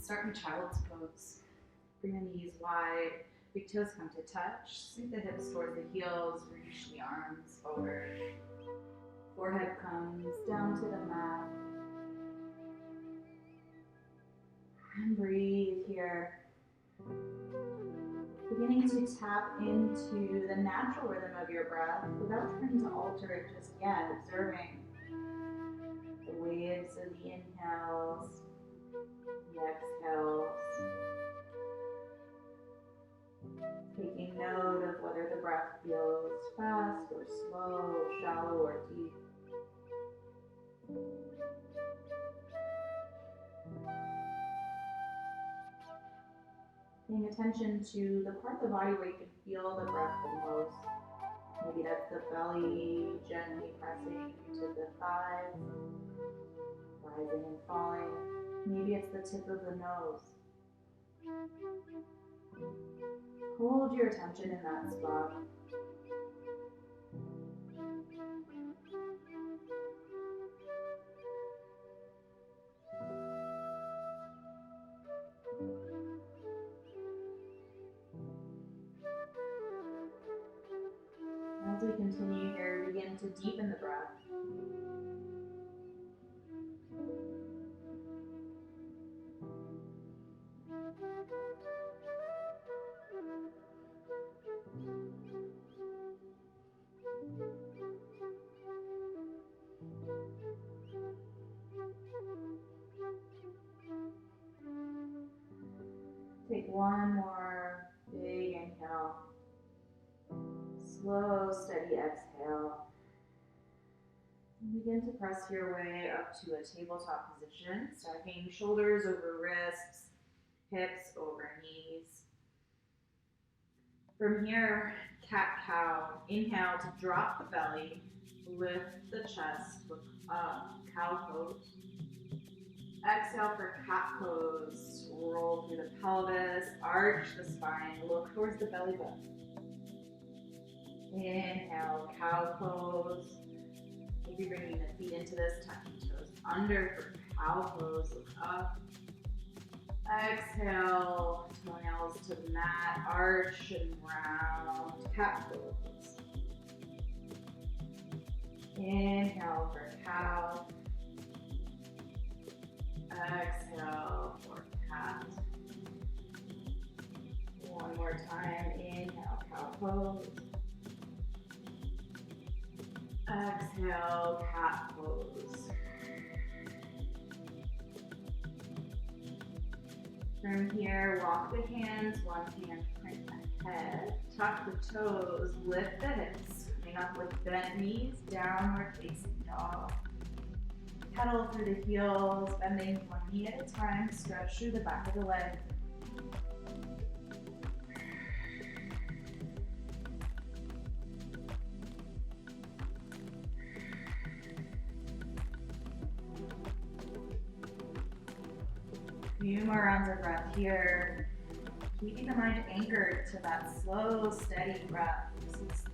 Start in child's pose. Bring the knees wide. Big toes come to touch. Sink the hips towards the heels. Reach the arms forward. Forehead comes down to the mat. And breathe here. Beginning to tap into the natural rhythm of your breath without trying to alter it just yet. Observing the waves of the inhales, the exhales. Taking note of whether the breath feels fast or slow, shallow or deep. Paying attention to the part of the body where you can feel the breath the most. Maybe that's the belly gently pressing into the thighs, rising and falling. Maybe it's the tip of the nose. Hold your attention in that spot. As we continue here, begin to deepen the breath. Take one more big inhale. Slow, steady exhale. And begin to press your way up to a tabletop position, stacking shoulders over wrists, hips over knees. From here, cat-cow. Inhale to drop the belly, lift the chest, look up, cow pose. Exhale for cat pose. Roll through the pelvis, arch the spine, look towards the belly button. Inhale, cow pose. Maybe bringing the feet into this, tucking toes under for cow pose, look up. Exhale, toenails to the mat, arch and round, cat pose. Inhale for cow. Exhale for cat. One more time, inhale, cow pose. Exhale, cat pose. From here, walk the hands, one hand print the head, tuck the toes, lift the hips, coming up with bent knees, downward facing dog. Pedal through the heels, bending one knee at a time, stretch through the back of the leg. Few more rounds of breath here, keeping the mind anchored to that slow, steady breath. This is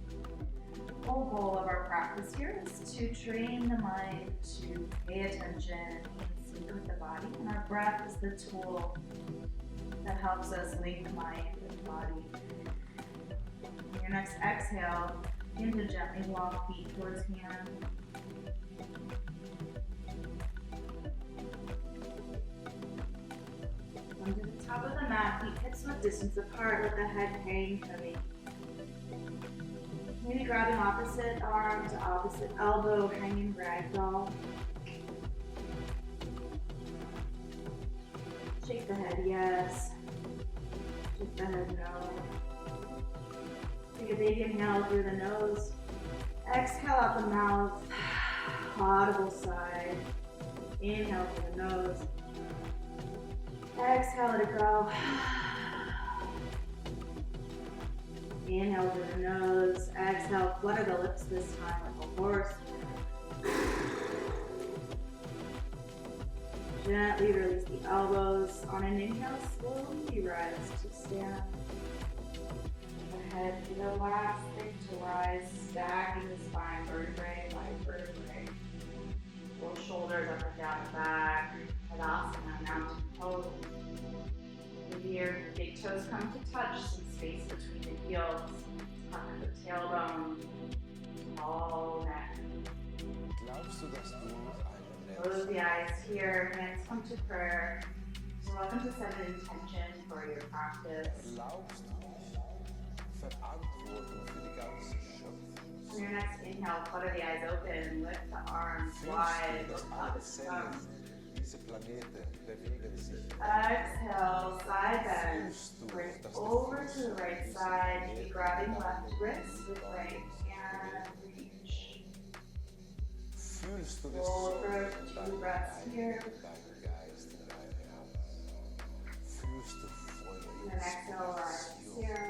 the whole goal of our practice here is to train the mind to pay attention in sync with the body, and our breath is the tool that helps us link mind with body. On your next exhale, begin to gently walk feet towards hand. Come to the top of the mat, feet hips width distance apart, let the head hang heavy. Maybe grabbing opposite arm to opposite elbow, hanging ragdoll. Shake the head, yes. Shake the head, no. Take a big inhale through the nose. Exhale out the mouth. Audible sigh. Inhale through the nose. Exhale, let it go. Inhale through the nose. Exhale, flutter the lips this time like a horse. Gently release the elbows. On an inhale, slowly rise to stand. The head to the last thing to rise, stacking the spine, vertebrae by vertebrae. Roll shoulders up and down the back. Tadasana, mountain pose. here, big toes come to touch, some space between the heels. Tuck the tailbone, tall neck. Close the eyes here, hands come to prayer. So welcome to set an intention for your practice. On your next inhale, flutter the eyes open, lift the arms wide, look up at the thumbs. Exhale, side bend, bring over to the right side, maybe grabbing left wrist with right hand, reach. Hold for 2 breaths here. And then exhale, rise here.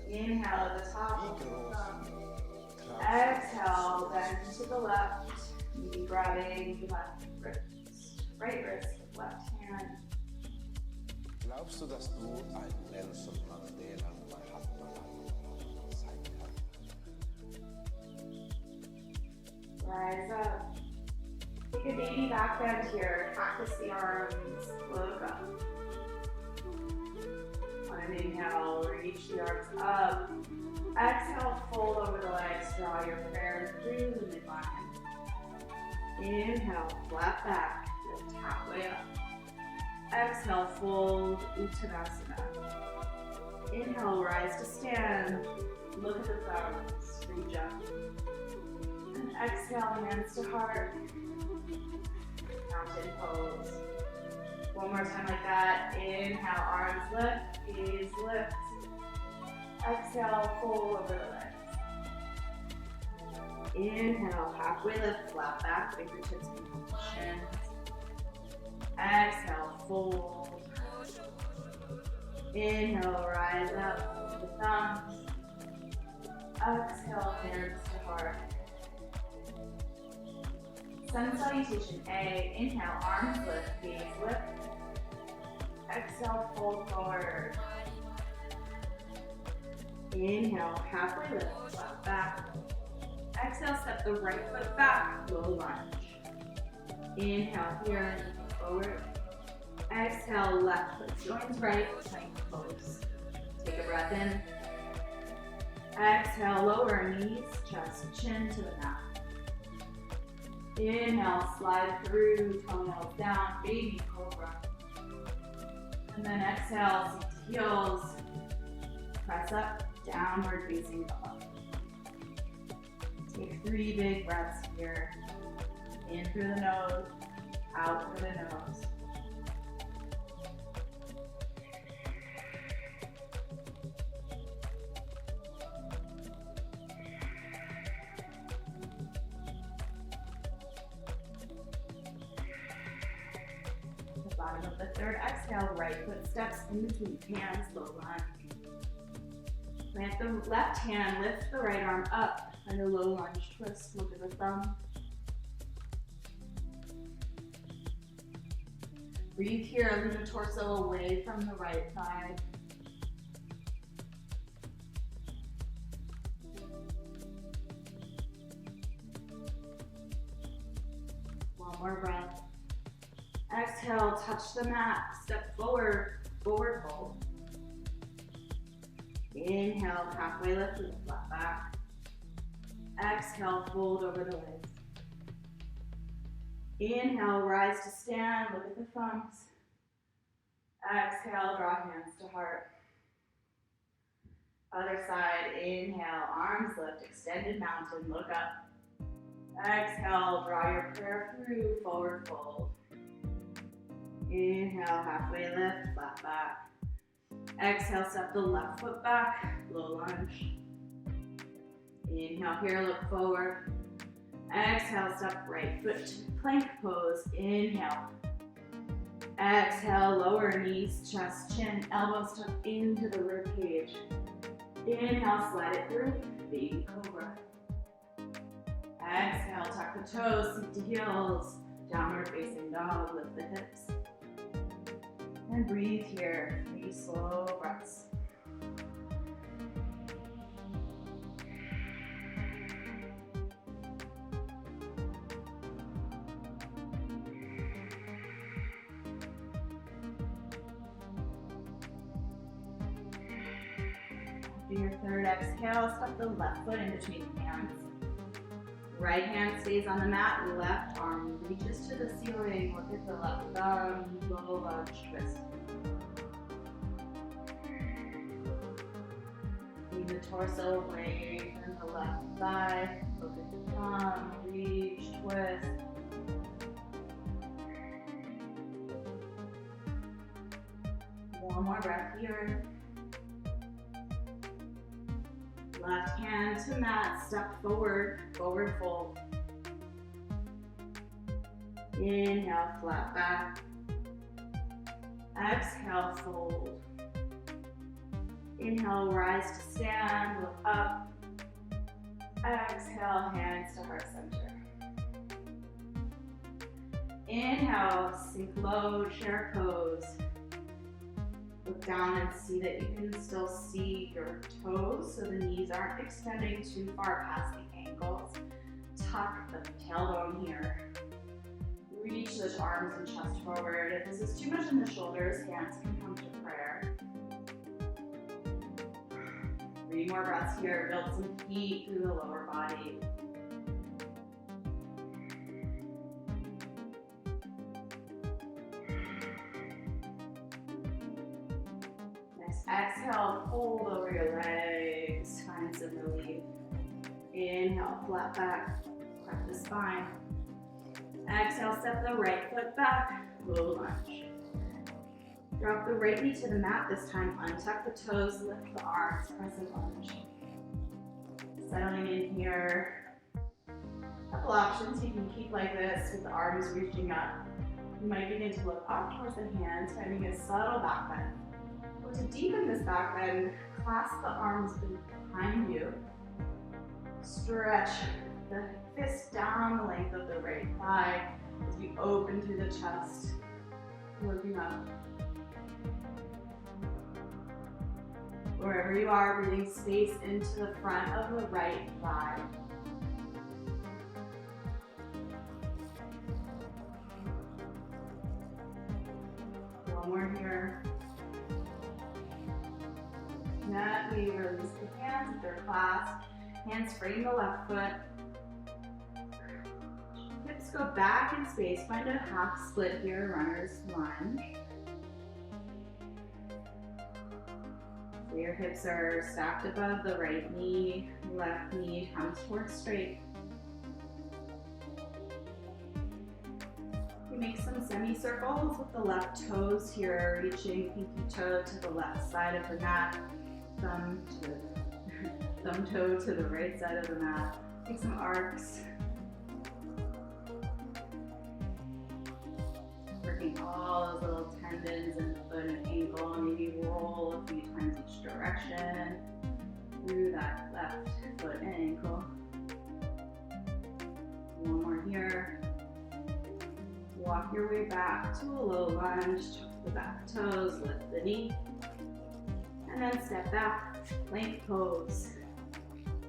Inhale at the top of the thumb. Exhale, bend to the left, maybe grabbing the left wrist. Right wrist with left hand. Glaubst du, dass du ein Nelson Mandela Mahatma sein kannst? Rise up. Take a baby back bend here. Practice the arms. Look up. On an inhale, reach the arms up. Exhale, fold over the legs. Draw your prayer through the midline. Inhale, flat back. Lift halfway up. Exhale, fold, Uttanasana. Inhale, rise to stand. Look at the thumbs, reach up. And exhale, hands to heart. Mountain pose. One more time like that. Inhale, arms lift, gaze lift. Exhale, fold over the legs. Inhale, halfway lift, flat back, fingertips become shins. Exhale, fold. Inhale, rise up to the thumbs. Exhale, hands to heart. Sun salutation A. Inhale, arms lift, gaze lift. Exhale, fold forward. Inhale, halfway lift, flat back. Exhale, step the right foot back, low lunge. Inhale here, forward. Exhale, left foot joins right, plank pose. Take a breath in. Exhale, lower knees, chest, chin to the mat. Inhale, slide through, toenails down, baby cobra. And then exhale, seat to heels. Press up, downward facing dog. Take 3 big breaths here. In through the nose, out through the nose. The bottom of the third exhale, right foot steps in between hands, low lunge. Plant the left hand, lift the right arm up, and a low lunge twist, look at the thumb. Breathe here, lean the torso away from the right thigh. One more breath. Exhale, touch the mat, step forward, forward fold. Inhale, halfway lift with a flat back. Exhale, fold over the legs. Inhale, rise to stand, look at the thumbs. Exhale, draw hands to heart. Other side, inhale, arms lift, extended mountain, look up. Exhale, draw your prayer through, forward fold. Inhale, halfway lift, flat back. Exhale, step the left foot back, low lunge. Inhale here, look forward. Exhale, step right foot to plank pose. Inhale. Exhale, lower knees, chest, chin, elbows tuck into the rib cage. Inhale, slide it through, baby cobra. Exhale, tuck the toes, seat to heels, downward facing dog, lift the hips. And breathe here, 3 slow breaths. For your third exhale, step the left foot in between the hands. Right hand stays on the mat, left arm reaches to the ceiling. Look at the left thumb, low lunge twist. Lean the torso away from the left thigh. Look at the thumb, reach, twist. One more breath here. Left hand to mat, step forward, forward fold. Inhale, flat back. Exhale, fold. Inhale, rise to stand, look up. Exhale, hands to heart center. Inhale, sink low, chair pose. Look down and see that you can still see your toes so the knees aren't extending too far past the ankles. Tuck the tailbone here. Reach those arms and chest forward. If this is too much in the shoulders, hands can come to prayer. 3 more breaths here. Build some heat through the lower body. Exhale, fold over your legs, find some relief. Inhale, flat back, crack the spine. Exhale, step the right foot back, low lunge. Drop the right knee to the mat this time, untuck the toes, lift the arms, crescent lunge. Settling in here. Couple options, you can keep like this with the arms reaching up. You might begin to look up towards the hands, finding a subtle back bend. To deepen this back bend, clasp the arms behind you. Stretch the fist down the length of the right thigh as you open through the chest, looking up. Wherever you are, breathing space into the front of the right thigh. One more here. Gently release the hands if they're clasped. Hands frame the left foot. Hips go back in space. Find a half split here, runner's lunge. So your hips are stacked above the right knee. Left knee comes towards straight. You make some semicircles with the left toes here, reaching pinky toe to the left side of the mat. Thumb toe to the right side of the mat. Take some arcs. Working all those little tendons in the foot and ankle. Maybe roll a few times each direction through that left foot and ankle. One more here. Walk your way back to a low lunge. Tuck the back toes, lift the knee. And then step back, plank pose.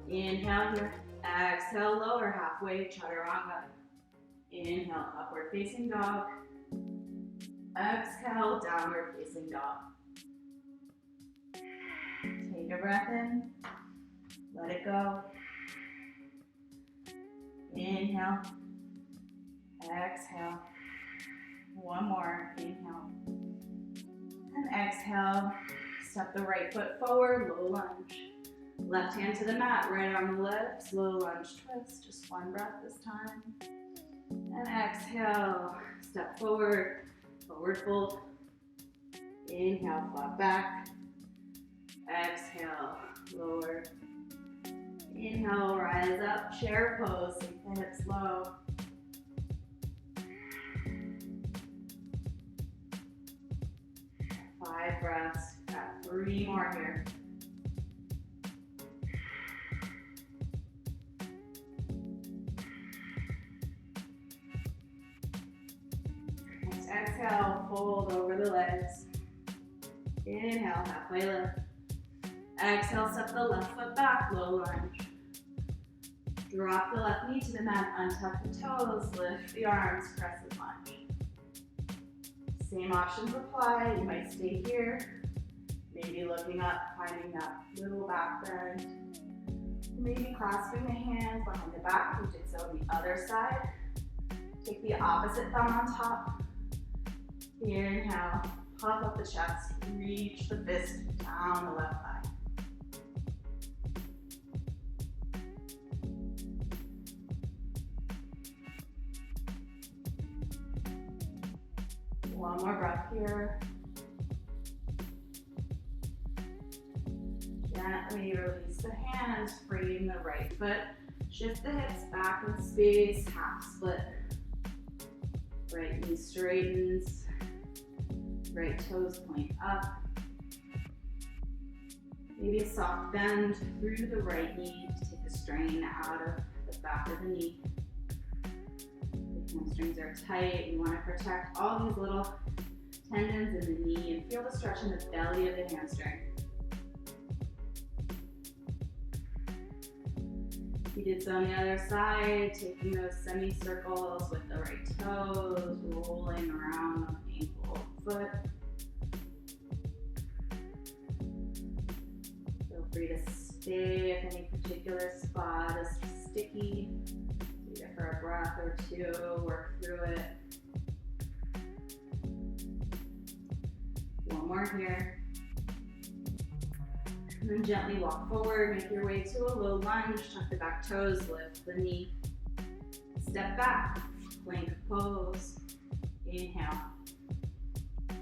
Inhale here, exhale, lower halfway, chaturanga. Inhale, upward facing dog. Exhale, downward facing dog. Take a breath in, let it go. Inhale, exhale. One more, inhale. And exhale. Step the right foot forward, low lunge. Left hand to the mat, right arm lifts, low lunge twist. Just one breath this time. And exhale, step forward, forward fold. Inhale, flat back. Exhale, lower. Inhale, rise up, chair pose, sink the hips low. Five breaths. Got 3 more here. Next exhale, fold over the legs. Inhale, halfway lift. Exhale, step the left foot back, low lunge. Drop the left knee to the mat, untuck the toes, lift the arms, crescent lunge. Same options apply. You might stay here. Maybe looking up, finding that little back bend. Maybe clasping the hands behind the back. You did so on the other side. Take the opposite thumb on top. Inhale, puff up the chest, reach the fist down the left thigh. One more breath here. Gently release the hands, frame the right foot. Shift the hips back in space, half split. Right knee straightens, right toes point up. Maybe a soft bend through the right knee to take the strain out of the back of the knee. The hamstrings are tight. You want to protect all these little tendons in the knee and feel the stretch in the belly of the hamstring. You did so on the other side, taking those semicircles with the right toes, rolling around on the ankle, foot. Feel free to stay if any particular spot is sticky. Either for a breath or two, work through it. One more here. And then gently walk forward, make your way to a low lunge, tuck the back toes, lift the knee. Step back, plank pose. Inhale.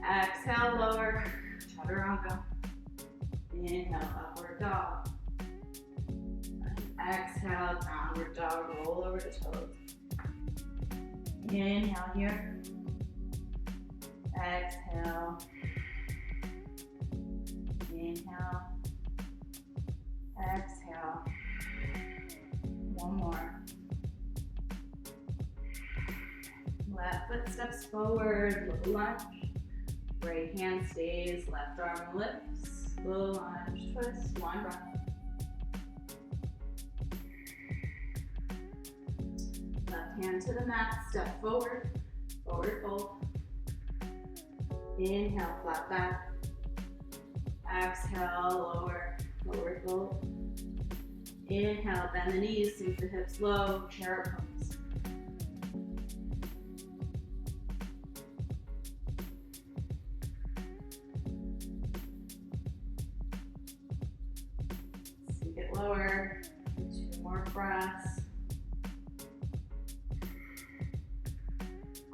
Exhale, lower, chaturanga. Inhale, upward dog. Exhale, downward dog, roll over the toes. Inhale here. Exhale. Inhale. Exhale. One more. Left foot steps forward, low lunge. Right hand stays, left arm lifts. Low lunge, twist, one breath. Left hand to the mat, step forward, forward fold. Inhale, flat back. Exhale, lower, forward fold. Inhale, bend the knees, sink the hips low, chair pose. Sink it lower, 2 more breaths.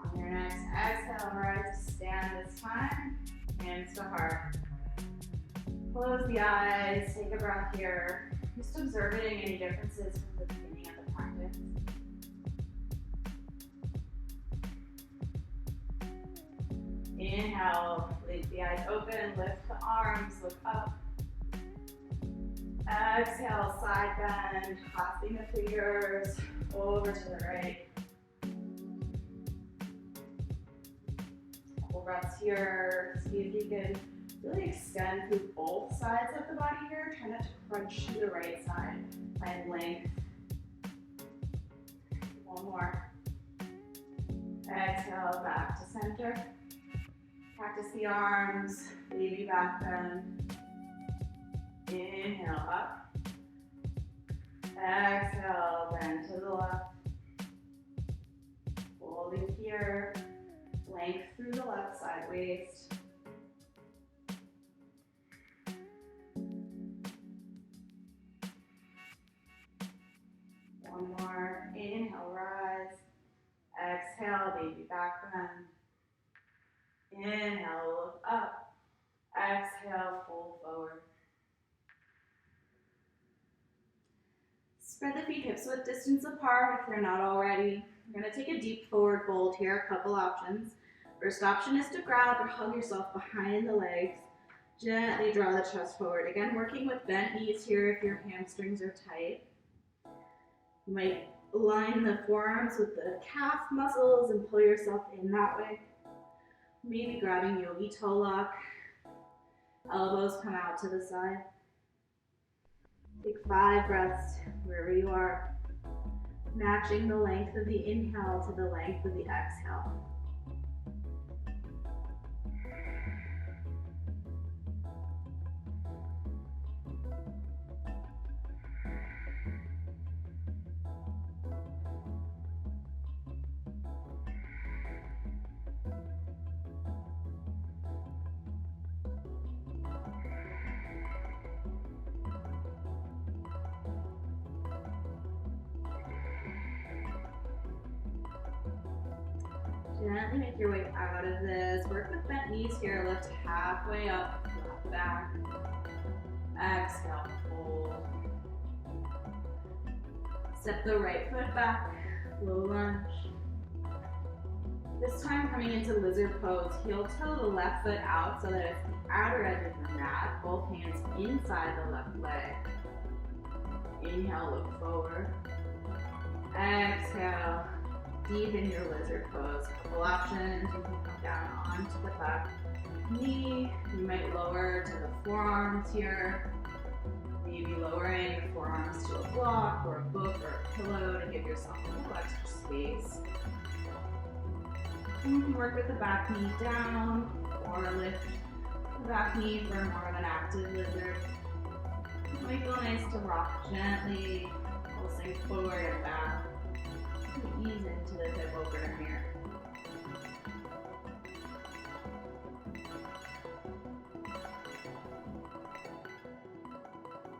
On your next exhale, rise to stand this time, hands to heart. Close the eyes, take a breath here. Just observing any differences from the beginning of the practice. Inhale, leave the eyes open, lift the arms, look up. Exhale, side bend, clasping the fingers over to the right. Couple breaths here. See if you can really extend through both sides of the body here. Try not to crunch to the right side. Find length. One more. Exhale, back to center. Practice the arms, baby back bend. Inhale, up. Exhale, bend to the left. Holding here. Length through the left side waist. One more. Inhale, rise. Exhale, baby back bend. Inhale, look up. Exhale, fold forward. Spread the feet hips width distance apart if they're not already. You're going to take a deep forward fold here, a couple options. First option is to grab or hug yourself behind the legs. Gently draw the chest forward. Again, working with bent knees here if your hamstrings are tight. You might align the forearms with the calf muscles and pull yourself in that way. Maybe grabbing yogi toe lock. Elbows come out to the side. Take 5 breaths wherever you are. Matching the length of the inhale to the length of the exhale. Gently make your way out of this. Work with bent knees here. Lift halfway up, flat back. Exhale, hold. Step the right foot back, low lunge. This time coming into lizard pose, heel toe the left foot out so that it's the outer edge of the mat. Both hands inside the left leg. Inhale, look forward. Exhale, deepen your lizard pose. Couple options. You can come down onto the back knee. You might lower to the forearms here. Maybe lowering your forearms to a block or a book or a pillow to give yourself a little extra space. And you can work with the back knee down or lift the back knee for more of an active lizard. It might feel nice to rock gently, pulsing forward and back. Ease into the hip opener here.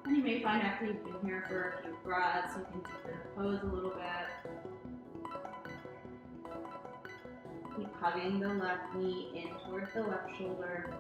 And you may find after you've been here for a few breaths, you can deepen the pose a little bit. Keep hugging the left knee in towards the left shoulder.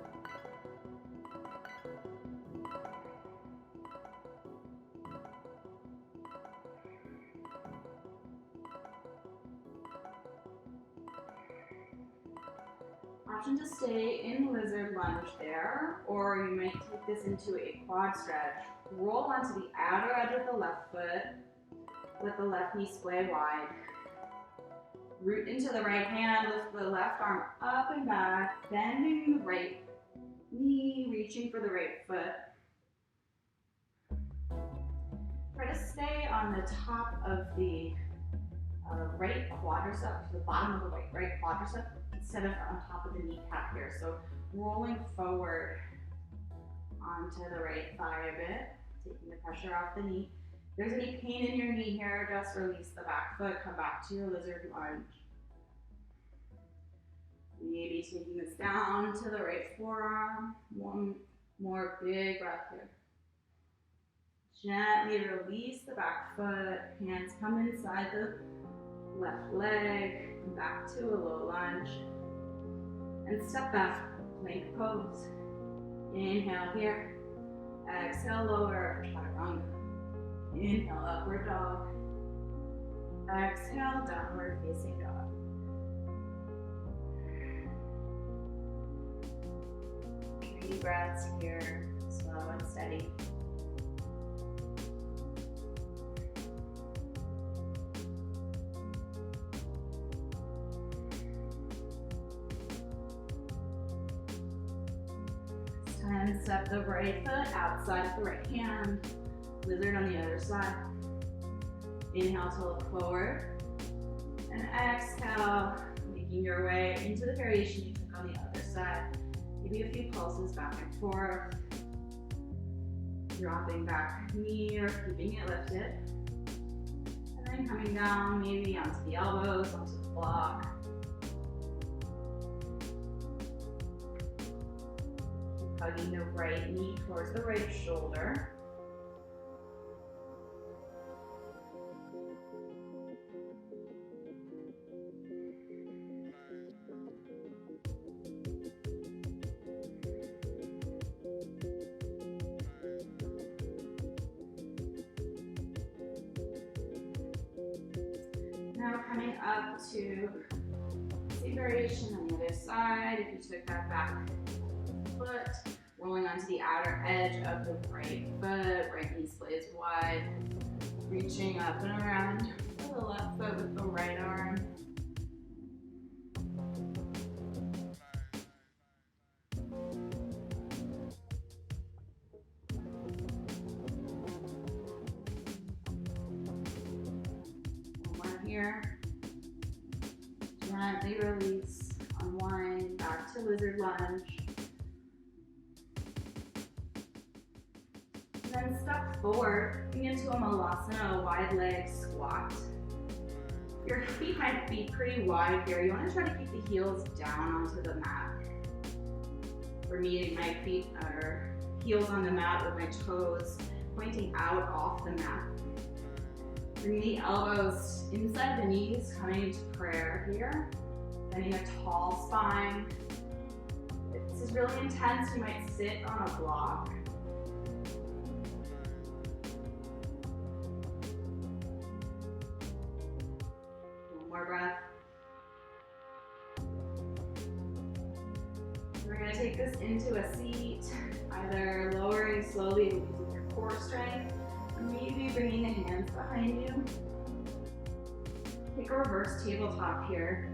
Option to stay in lizard lunge there, or you might take this into a quad stretch. Roll onto the outer edge of the left foot, let the left knee splay wide. Root into the right hand, lift the left arm up and back, bending the right knee, reaching for the right foot. Try to stay on the top of the right quadricep, the bottom of the right quadricep, instead of on top of the kneecap here. So rolling forward onto the right thigh a bit, taking the pressure off the knee. If there's any pain in your knee here, just release the back foot, come back to your lizard lunge. Maybe taking this down to the right forearm. One more big breath here. Gently release the back foot, hands come inside the left leg, back to a low lunge, and step back, plank pose. Inhale here, exhale lower, chaturanga. Inhale, upward dog. Exhale, downward facing dog. Deep breaths here, slow and steady. And step the right foot outside of the right hand. Lizard on the other side. Inhale to look forward. And exhale, making your way into the variation you took on the other side. Maybe a few pulses back and forth. Dropping back knee or keeping it lifted. And then coming down maybe onto the elbows, onto the block. Hugging the right knee towards the right shoulder. Now coming up to the variation on the other side. If you took that back foot, rolling onto the outer edge of the right foot, right knee splays wide, reaching up and around to the left foot with the right arm. One more here. Gently release, unwind, back to lizard lunge. Then step forward into a malasana, wide leg squat. Your feet might be pretty wide here. You want to try to keep the heels down onto the mat. For me, my feet are heels on the mat with my toes pointing out off the mat. Bring the elbows inside the knees, coming into prayer here. Getting a tall spine. If this is really intense, you might sit on a block. One more breath. We're going to take this into a seat, either lowering slowly using your core strength, or maybe bringing the hands behind you. Take a reverse tabletop here.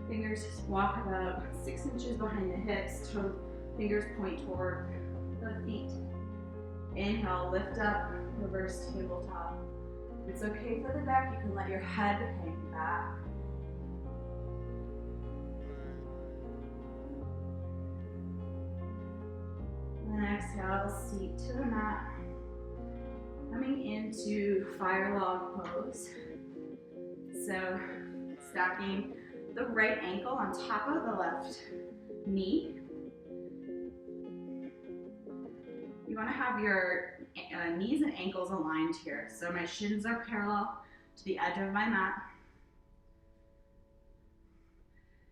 Fingers walk about 6 inches behind the hips, fingers point toward the feet. Inhale, lift up, reverse tabletop. It's okay for the neck, you can let your head hang back. And exhale, seat to the mat. Coming into fire log pose. So stacking the right ankle on top of the left knee. You want to have your knees and ankles aligned here. So my shins are parallel to the edge of my mat.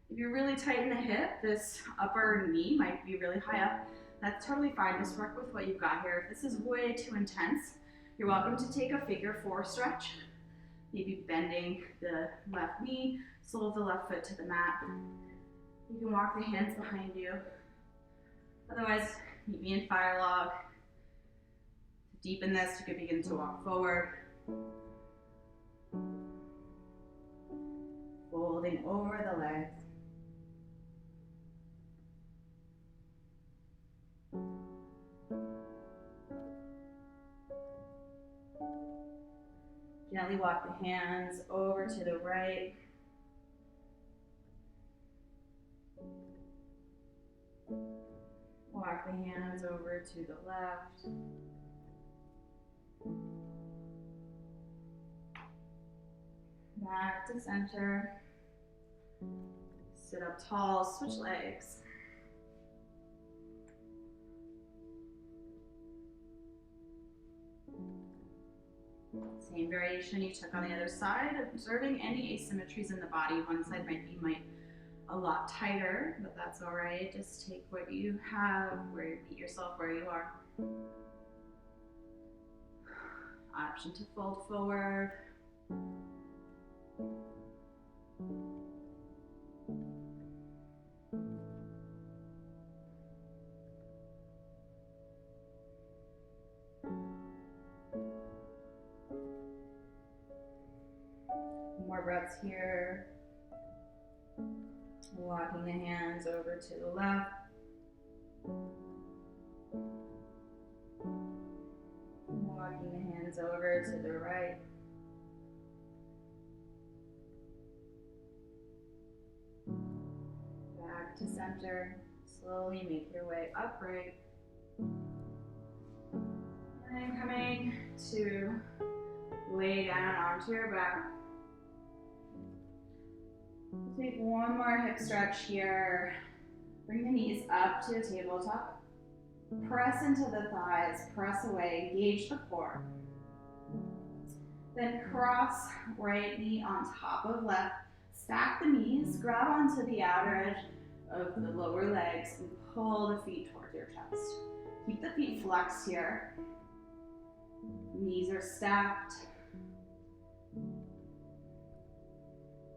If you're really tight in the hip, this upper knee might be really high up. That's totally fine. Just work with what you've got here. If this is way too intense, you're welcome to take a figure 4 stretch. Maybe bending the left knee, sole of the left foot to the mat. You can walk the hands behind you. Otherwise, meet me in fire log. To deepen this, you could begin to walk forward. Folding over the legs. Gently walk the hands over to the right. Walk the hands over to the left. Back to center. Sit up tall, switch legs. Same variation you took on the other side, observing any asymmetries in the body. One side might be a lot tighter, but that's all right. Just take what you have, meet yourself where you are. Option to fold forward. More breaths here. Walking the hands over to the left. Walking the hands over to the right. Back to center. Slowly make your way upright. And then coming to lay down onto your back. Take one more hip stretch here. Bring the knees up to a tabletop. Press into the thighs, press away, engage the core. Then cross right knee on top of left. Stack the knees, grab onto the outer edge of the lower legs and pull the feet towards your chest. Keep the feet flexed here. Knees are stacked.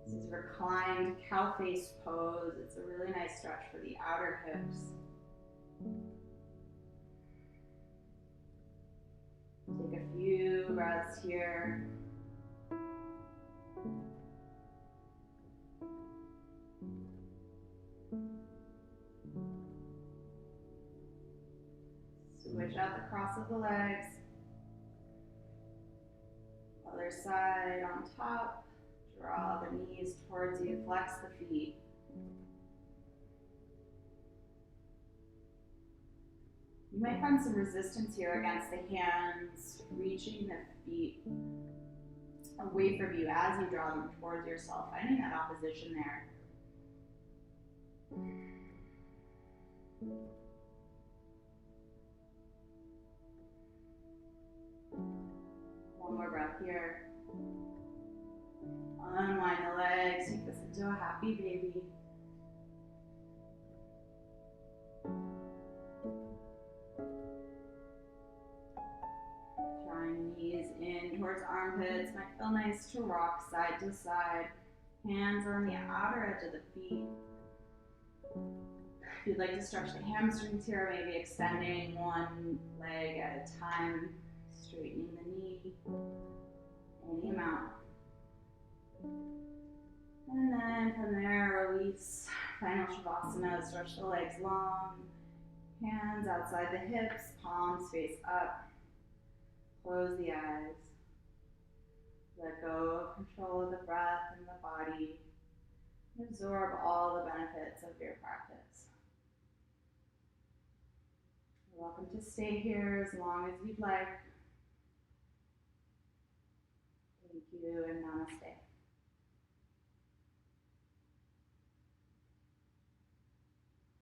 This is reclined cow face pose. It's a really nice stretch for the outer hips. Take a few breaths here. Switch out the cross of the legs. Other side on top. Draw the knees towards you, flex the feet. You might find some resistance here against the hands, reaching the feet away from you as you draw them towards yourself, finding that opposition there. One more breath here. Unwind the legs, take this into a happy baby. towards armpits. Might feel nice to rock side to side. Hands on the outer edge of the feet. If you'd like to stretch the hamstrings here, maybe extending one leg at a time, straightening the knee, any amount. And then from there, release. Final Shavasana, stretch the legs long, hands outside the hips, palms face up. Close the eyes. Let go of control of the breath and the body. Absorb all the benefits of your practice. You're welcome to stay here as long as you'd like. Thank you and namaste.